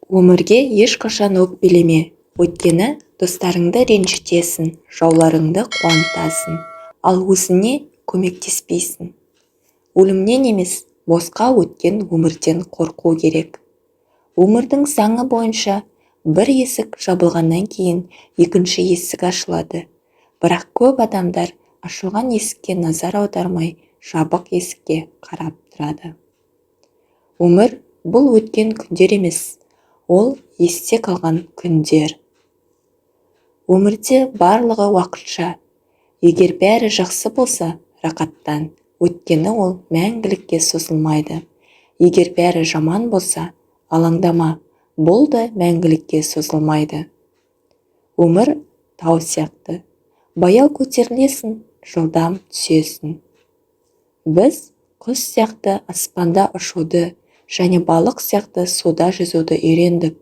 Өмірге ешқашан өкпелеме, өйткені достарыңды ренжітесің, жауларыңды қуантасың, ал өзіңе көмектеспейсің. Өлімнен емес, босқа өткен өмірден қорқу керек. Өмірдің заңы бойынша бір есік жабылғаннан кейін екінші есік ашылады. Бірақ көп адамдар ашылған есікке назар аудармай, жабық есікке қарап тұрады. Өмір бұл өткен күндер емес, ол есте қалған күндер. Өмірде барлығы уақытша. Егер бәрі жақсы болса, рақаттан, өйткені ол мәңгілікке созылмайды. Егер бәрі жаман болса, алаңдама, бұл да мәңгілікке созылмайды. Өмір тау сияқты. Баяу көтерілесің, жылдам түсесің. Біз құс сияқты аспанда ұшуды және балық сияқты суда жүзуді үйрендік.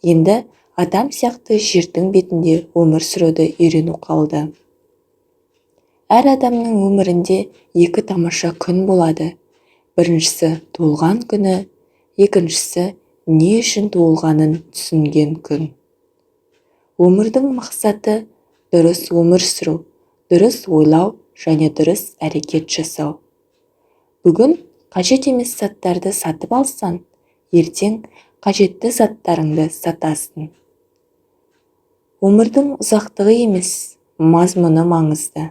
Енді адам сияқты жердің бетінде өмір сүруді үйрену қалды. Әр адамның өмірінде екі тамаша күн болады. Біріншісі туылған күні, екіншісі не үшін туылғанын түсінген күн. Өмірдің мақсаты дұрыс өмір сүру, дұрыс ойлау және дұрыс әрекет жасау. Бүгін қажет емес заттарды сатып алсаң, ертең қажетті заттарыңды сатасың. Өмірдің ұзақтығы емес, мазмұны маңызды.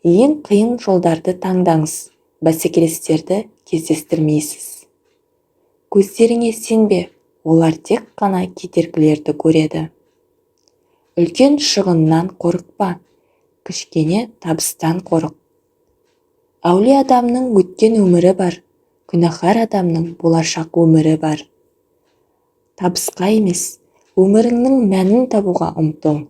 Ең қиын жолдарды таңдаңыз, бәсекелестерді кездестірмейсіз. Көздеріңе сенбе, олар тек қана кедергілерді көреді. Үлкен шығыннан қорықпа, кішкене табыстан қорық. Әулие адамның өткен өмірі бар, күнәһар адамның болашақ өмірі бар. Табысқа емес, өміріңнің мәнін табуға ұмтыл.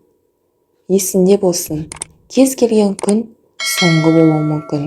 Есінде болсын, кез келген күн соңғы болуы мүмкін.